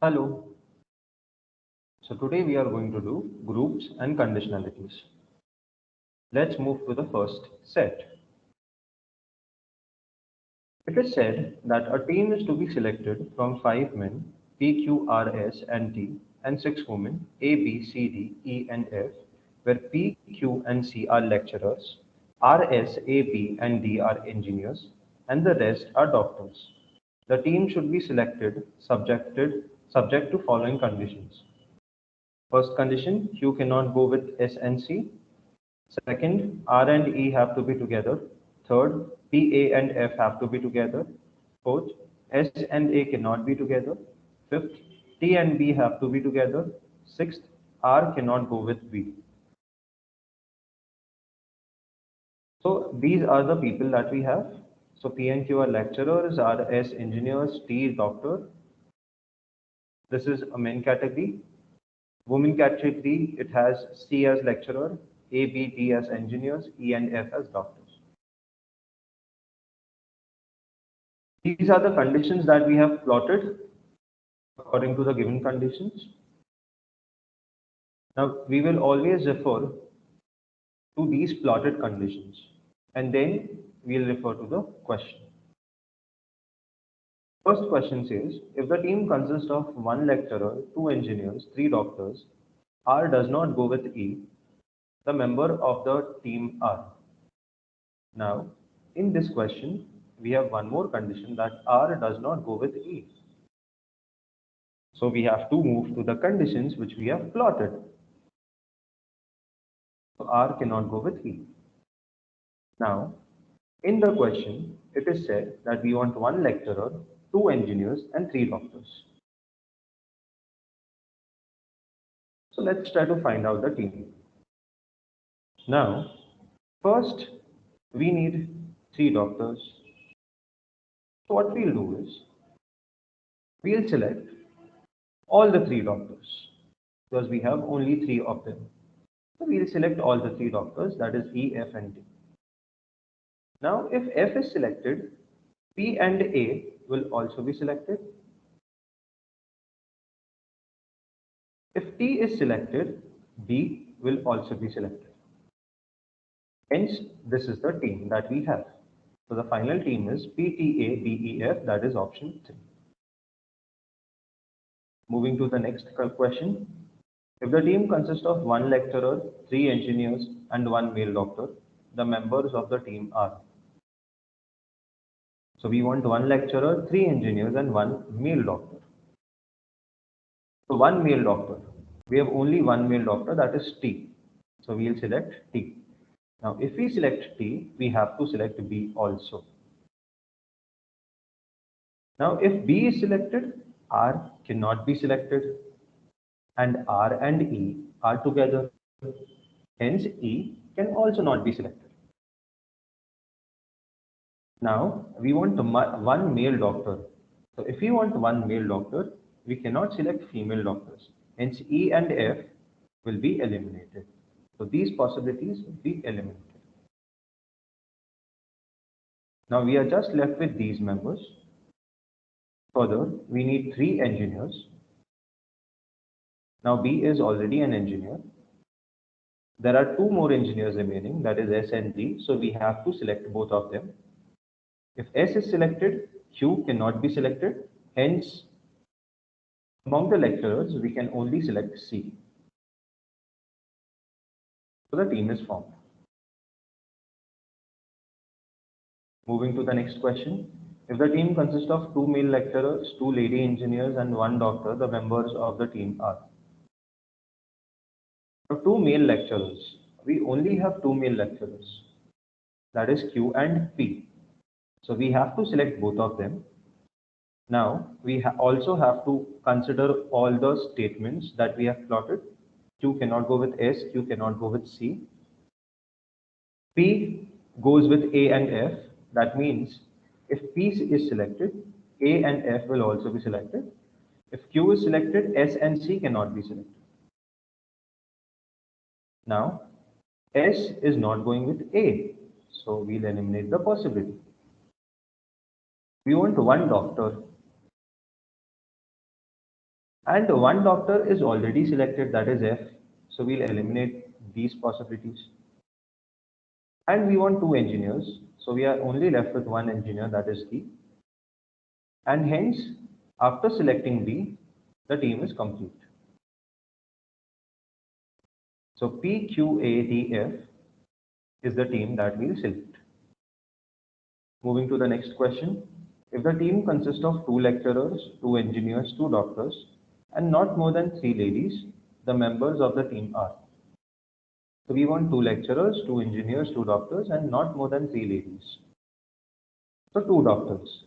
Hello. So today we are going to do groups and conditionalities. Let's move to the first set. It is said that a team is to be selected from 5 men P, Q, R, S, and T and 6 women A, B, C, D, E, and F, where P, Q, and C are lecturers, R, S, A, B, and D are engineers, and the rest are doctors. The team should be selected subject to following conditions. First condition, Q cannot go with S and C. Second, R and E have to be together. Third, P, A and F have to be together. Fourth, S and A cannot be together. Fifth, T and B have to be together. Sixth, R cannot go with B. So these are the people that we have. So P and Q are lecturers, R, S engineers, T is doctor. This is a men category. Women category, it has C as lecturer, A, B, D as engineers, E and F as doctors. These are the conditions that we have plotted according to the given conditions. Now, we will always refer to these plotted conditions and then we'll refer to the question. First question says, if the team consists of 1 lecturer, 2 engineers, 3 doctors, R does not go with E, the member of the team are. Now, in this question, we have one more condition that R does not go with E. So we have to move to the conditions which we have plotted. So R cannot go with E. Now, in the question, it is said that we want 1 lecturer, 2 engineers, and 3 doctors. So let's try to find out the team. Now, first, we need 3 doctors. So what we'll do is, we'll select all the 3 doctors because we have only 3 of them. So we'll select all the 3 doctors, that is E, F, and D. Now, if F is selected, P and A will also be selected. If T is selected, B will also be selected. Hence, this is the team that we have. So the final team is PTABEF, that is option 3. Moving to the next question. If the team consists of 1 lecturer, 3 engineers, and 1 male doctor, the members of the team are. So we want 1 lecturer, 3 engineers, and 1 male doctor. So 1 male doctor. We have only 1 male doctor, that is T. So we'll select T. Now, if we select T, we have to select B also. Now, if B is selected, R cannot be selected, and R and E are together. Hence, E can also not be selected. Now, we want 1 male doctor. So, if we want 1 male doctor, we cannot select female doctors. Hence, E and F will be eliminated. So, these possibilities will be eliminated. Now, we are just left with these members. Further, we need 3 engineers. Now, B is already an engineer. There are 2 more engineers remaining, that is S and D. So, we have to select both of them. If S is selected, Q cannot be selected. Hence, among the lecturers, we can only select C. So, the team is formed. Moving to the next question. If the team consists of 2 male lecturers, 2 lady engineers, and 1 doctor, the members of the team are. Now, 2 male lecturers. We only have 2 male lecturers. That is Q and P. So we have to select both of them. Now, we also have to consider all the statements that we have plotted. Q cannot go with S, Q cannot go with C. P goes with A and F. That means if P is selected, A and F will also be selected. If Q is selected, S and C cannot be selected. Now, S is not going with A. So we'll eliminate the possibility. We want 1 doctor. And one doctor is already selected, that is F. So we'll eliminate these possibilities. And we want two engineers. So we are only left with one engineer, that is D. And hence, after selecting D, the team is complete. So PQADF is the team that we'll select. Moving to the next question. If the team consists of two lecturers, two engineers, two doctors, and not more than three ladies, the members of the team are. So we want two lecturers, two engineers, two doctors, and not more than three ladies. So two doctors.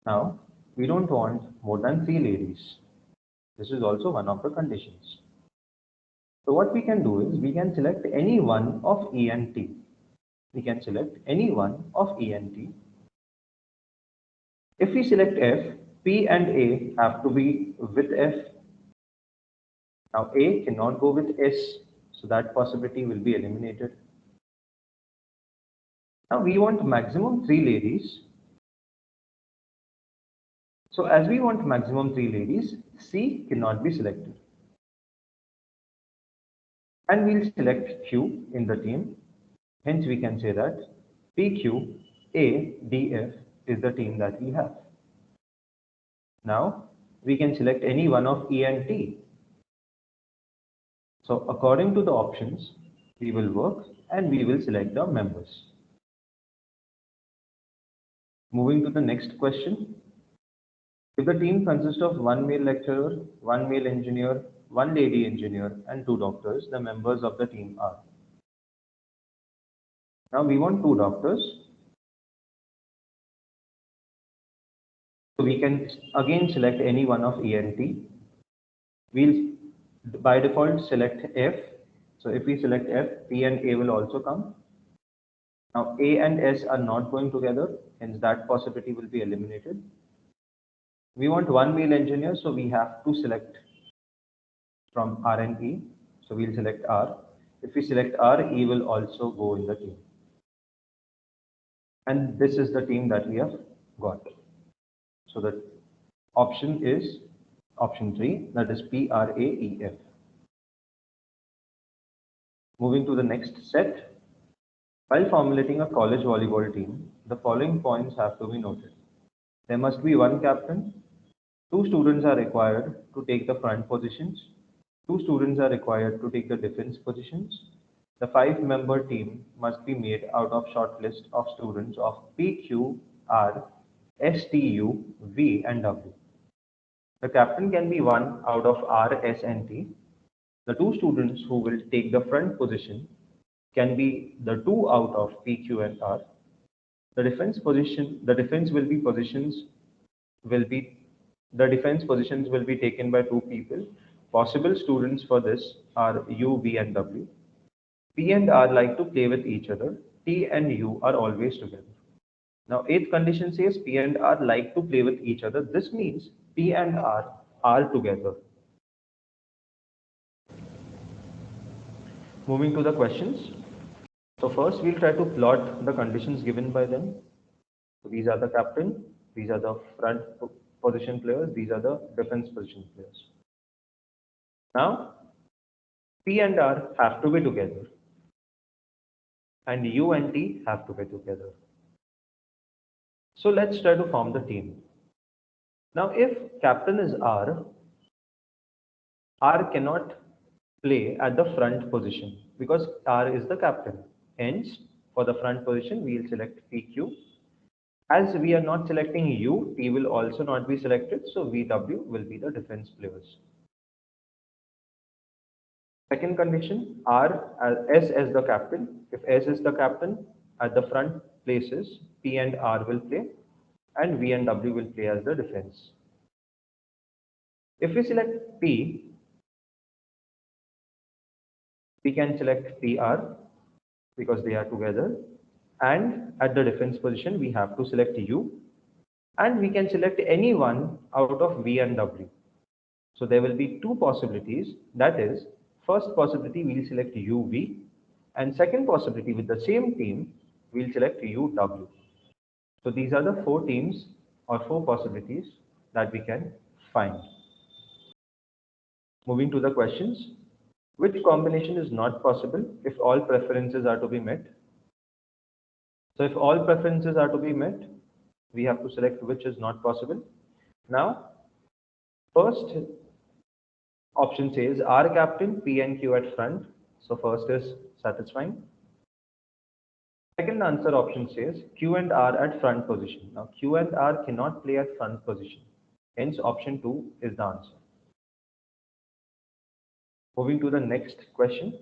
Now, we don't want more than three ladies. This is also one of the conditions. So what we can do is we can select any one of E and T. We can select any one of E and T. If we select F, P and A have to be with F. Now A cannot go with S, so that possibility will be eliminated. Now we want maximum three ladies. So as we want maximum three ladies, C cannot be selected. And we'll select Q in the team. Hence we can say that PQADF is the team that we have. Now we can select any one of E and T. So according to the options, we will work and we will select the members. Moving to the next question. If the team consists of one male lecturer, one male engineer, one lady engineer, and two doctors, the members of the team are. Now we want two doctors. So we can again select any one of E and T. We'll by default select F. So if we select F, P and A will also come. Now A and S are not going together, hence that possibility will be eliminated. We want one male engineer, so we have to select from R and E. So we'll select R. If we select R, E will also go in the team. And this is the team that we have got. So the option is option 3, that is PRAEF. Moving to the next set. While formulating a college volleyball team, the following points have to be noted. There must be one captain. Two students are required to take the front positions. Two students are required to take the defense positions. The 5-member team must be made out of short list of students of P, Q, R, S, T, U, V, and W. The captain can be one out of R, S, and T. The two students who will take the front position can be the two out of P, Q, and R. The defense positions will be taken by two people. Possible students for this are U, V, and W. P and R like to play with each other. T and U are always together. Now, eighth condition says P and R like to play with each other. This means P and R are together. Moving to the questions. So first, we'll try to plot the conditions given by them. So these are the captain, these are the front position players, these are the defense position players. Now, P and R have to be together, and U and T have to be together. So let's try to form the team. Now, if captain is R, R cannot play at the front position because R is the captain. Hence, for the front position, we will select PQ. As we are not selecting U, T will also not be selected, so VW will be the defense players. Second condition, S as the captain. If S is the captain, at the front places, P and R will play, and V and W will play as the defense. If we select P, we can select PR because they are together, and at the defense position, we have to select U, and we can select any one out of V and W. So there will be two possibilities. That is, first possibility we'll select UV, and second possibility with the same team we'll select UW. So these are the four teams or four possibilities that we can find. Moving to the questions. Which combination is not possible if all preferences are to be met? So if all preferences are to be met, we have to select which is not possible. Now, first option says R captain, P and Q at front. So first is satisfying. Second answer option says Q and R at front position. Now Q and R cannot play at front position. Hence option 2 is the answer. Moving to the next question.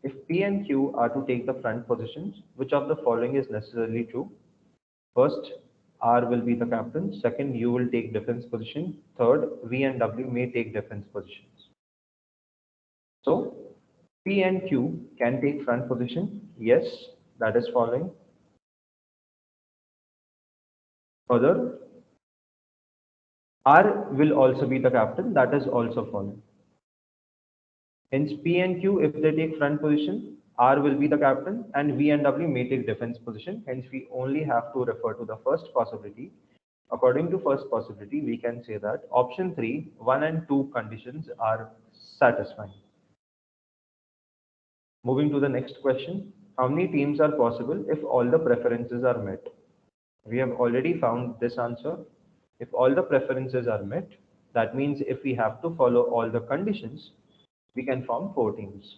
If P and Q are to take the front positions, which of the following is necessarily true? First, R will be the captain. Second, U will take defense position. Third, V and W may take defense positions. So, P and Q can take front position. Yes, that is following. Further, R will also be the captain. That is also following. Hence, P and Q, if they take front position, R will be the captain and V and W may take defense position. Hence, we only have to refer to the first possibility. According to first possibility, we can say that option 3, 1 and 2 conditions are satisfying. Moving to the next question. How many teams are possible if all the preferences are met? We have already found this answer. If all the preferences are met, that means if we have to follow all the conditions, we can form 4 teams.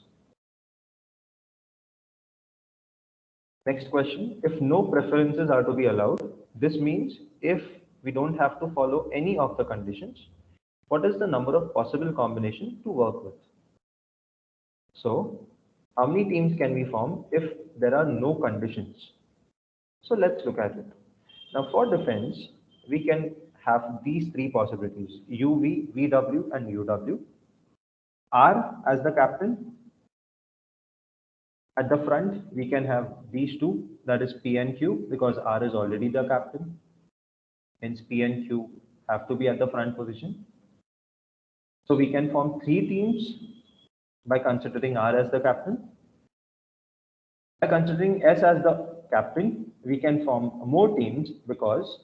Next question, if no preferences are to be allowed, this means if we don't have to follow any of the conditions, what is the number of possible combinations to work with? So, how many teams can we form if there are no conditions? So let's look at it. Now for defense, we can have these 3 possibilities, UV, VW and UW. R as the captain. At the front, we can have these 2, that is P and Q, because R is already the captain. Hence P and Q have to be at the front position. So we can form 3 teams by considering R as the captain. By considering S as the captain, we can form more teams because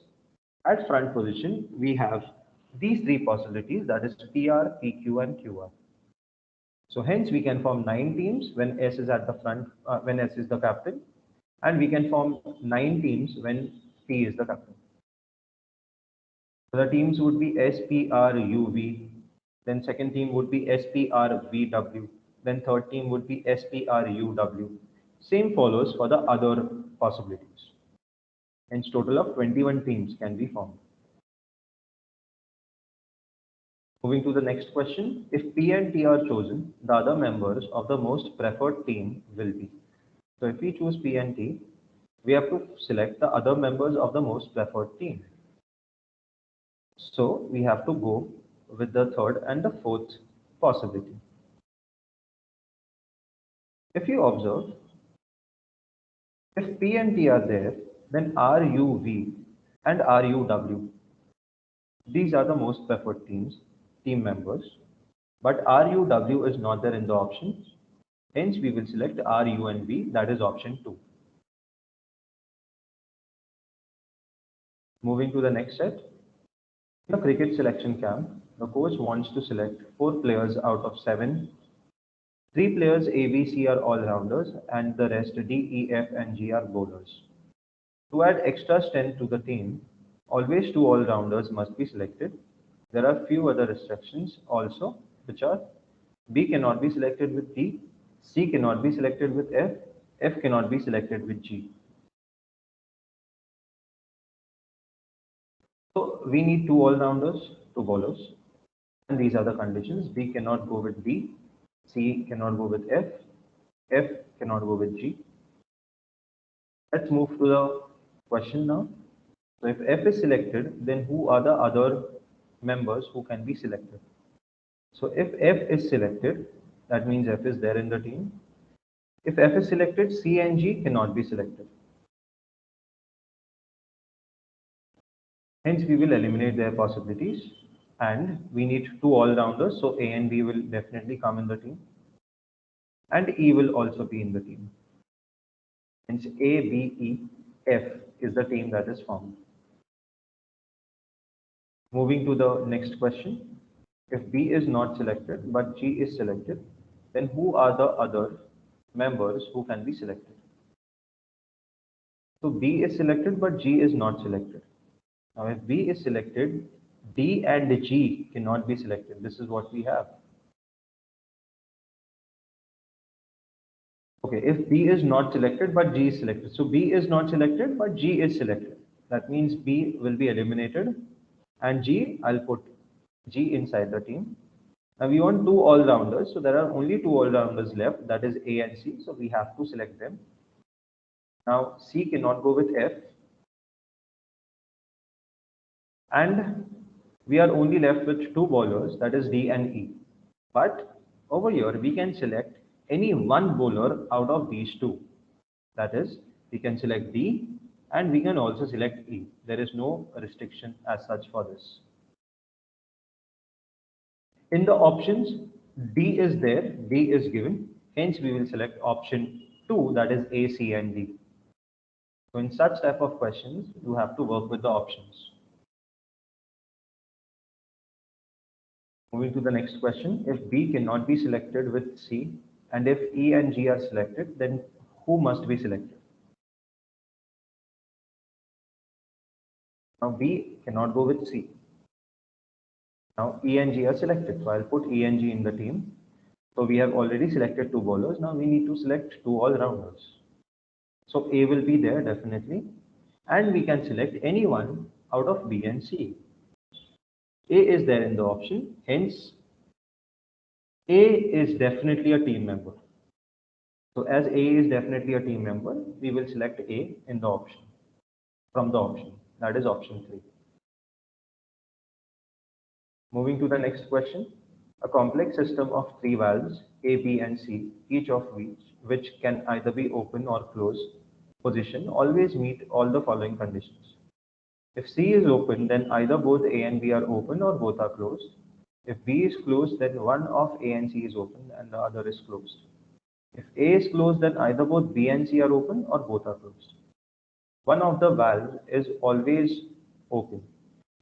at front position, we have these 3 possibilities, that is PR, PQ and QR. So hence we can form 9 teams when S is at the front, when S is the captain, and we can form 9 teams when P is the captain. So the teams would be SPRUV, then second team would be SPRVW, then third team would be SPRUW. Same follows for the other possibilities. Hence total of 21 teams can be formed. Moving to the next question, if P and T are chosen, the other members of the most preferred team will be. So if we choose P and T, we have to select the other members of the most preferred team. So we have to go with the third and the fourth possibility. If you observe, if P and T are there, then RUV and RUW, these are the most preferred team members, but RUW is not there in the options. Hence, we will select RU and V, that is option 2. Moving to the next set. In the cricket selection camp, the coach wants to select 4 players out of 7. 3 players A, B, C are all-rounders and the rest D, E, F and G are bowlers. To add extra strength to the team, always 2 all-rounders must be selected. There are few other restrictions also, which are B cannot be selected with D, C cannot be selected with F, F cannot be selected with G. So we need 2 all-rounders, 2 bowlers, and these are the conditions. B cannot go with D, C cannot go with F, F cannot go with G. Let's move to the question now. So if F is selected, then who are the other members who can be selected? So if F is selected, that means F is there in the team. If F is selected, C and G cannot be selected. Hence, we will eliminate their possibilities and we need 2 all-rounders. So A and B will definitely come in the team and E will also be in the team. Hence, A, B, E, F is the team that is formed. Moving to the next question. If B is not selected but G is selected, then who are the other members who can be selected? So B is selected but G is not selected. Now if B is selected, D and G cannot be selected. This is what we have. Okay, if B is not selected but G is selected. So B is not selected but G is selected. That means B will be eliminated and G, I'll put G inside the team. Now we want two all-rounders. So there are only two all-rounders left, that is A and C. So we have to select them. Now C cannot go with F. And we are only left with two bowlers, that is D and E. But over here, we can select any one bowler out of these two. That is, we can select D and we can also select E. There is no restriction as such for this. In the options, D is there, D is given. Hence, we will select option 2, that is A, C and D. So in such type of questions, you have to work with the options. Moving to the next question, if B cannot be selected with C, and if E and G are selected, then who must be selected? Now B cannot go with C. Now E and G are selected, so I'll put E and G in the team. So we have already selected two bowlers. Now we need to select two all-rounders. So A will be there definitely, and we can select anyone out of B and C. A is there in the option, hence A is definitely a team member. So as A is definitely a team member, we will select A in the option, from the option, that is option 3. Moving to the next question, a complex system of three valves, A, B and C, each of which can either be open or closed position, always meet all the following conditions. If C is open, then either both A and B are open or both are closed. If B is closed, then one of A and C is open and the other is closed. If A is closed, then either both B and C are open or both are closed. One of the valves is always open.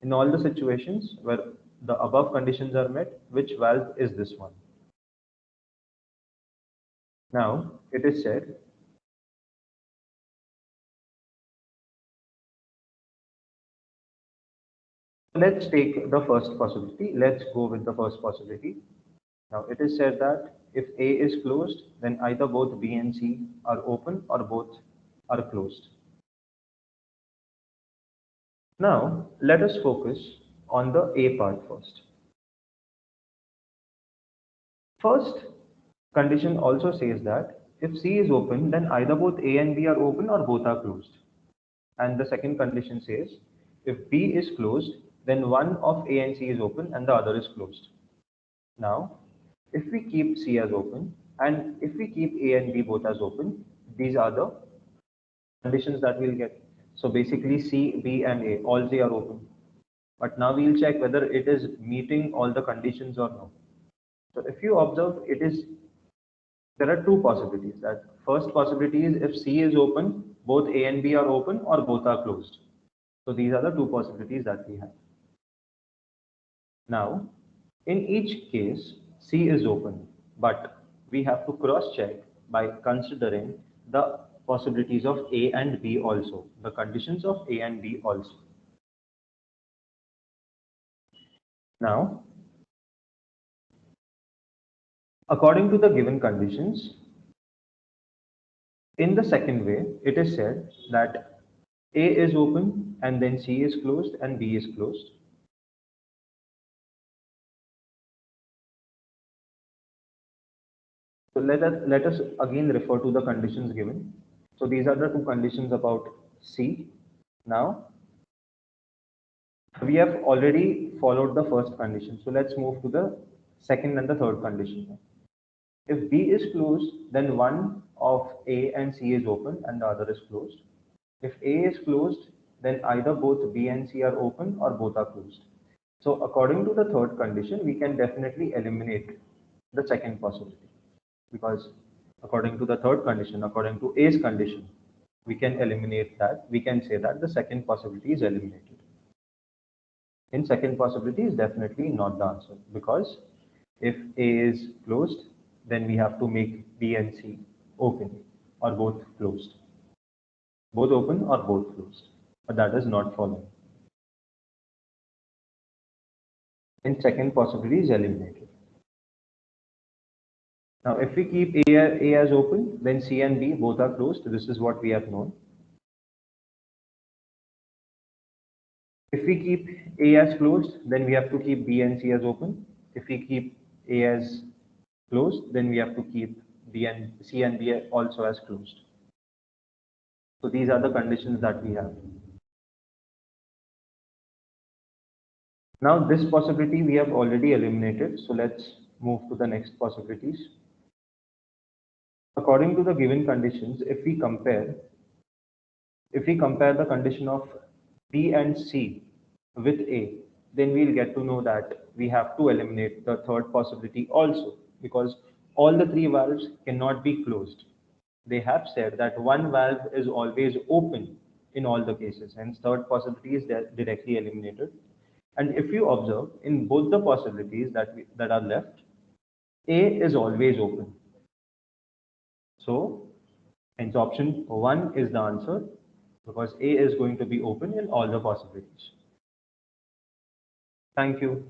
In all the situations where the above conditions are met, which valve is this one? Now, it is said, let's take the first possibility. Let's go with the first possibility. Now, it is said that if A is closed, then either both B and C are open or both are closed. Now, let us focus on the A part first. First condition also says that if C is open, then either both A and B are open or both are closed. And the second condition says if B is closed, then one of A and C is open and the other is closed. Now, if we keep C as open and if we keep A and B both as open, these are the conditions that we'll get. So basically C, B and A, all three are open. But now we'll check whether it is meeting all the conditions or no. So if you observe, there are two possibilities. That first possibility is if C is open, both A and B are open or both are closed. So these are the two possibilities that we have. Now, in each case, C is open, but we have to cross-check by considering the possibilities of A and B also, the conditions of A and B also. Now, according to the given conditions, in the second way, it is said that A is open and then C is closed and B is closed. So let us again refer to the conditions given. So these are the two conditions about C. Now, we have already followed the first condition. So let's move to the second and the third condition. If B is closed, then one of A and C is open and the other is closed. If A is closed, then either both B and C are open or both are closed. So according to the third condition, we can definitely eliminate the second possibility, because according to the third condition, according to A's condition, we can eliminate that. We can say that the second possibility is eliminated. In second possibility is definitely not the answer, because if A is closed, then we have to make B and C open or both closed. Both open or both closed. But that is not following. And second possibility is eliminated. Now, if we keep A as open, then C and B both are closed. This is what we have known. If we keep A as closed, then we have to keep B and C as open. If we keep A as closed, then we have to keep B and C and B also as closed. So these are the conditions that we have. Now this possibility we have already eliminated. So let's move to the next possibilities. According to the given conditions, if we compare the condition of B and C with A, then we'll get to know that we have to eliminate the third possibility also, because all the three valves cannot be closed. They have said that one valve is always open in all the cases, hence third possibility is directly eliminated. And if you observe in both the possibilities that are left, A is always open. So hence option 1 is the answer, because A is going to be open in all the possibilities. Thank you.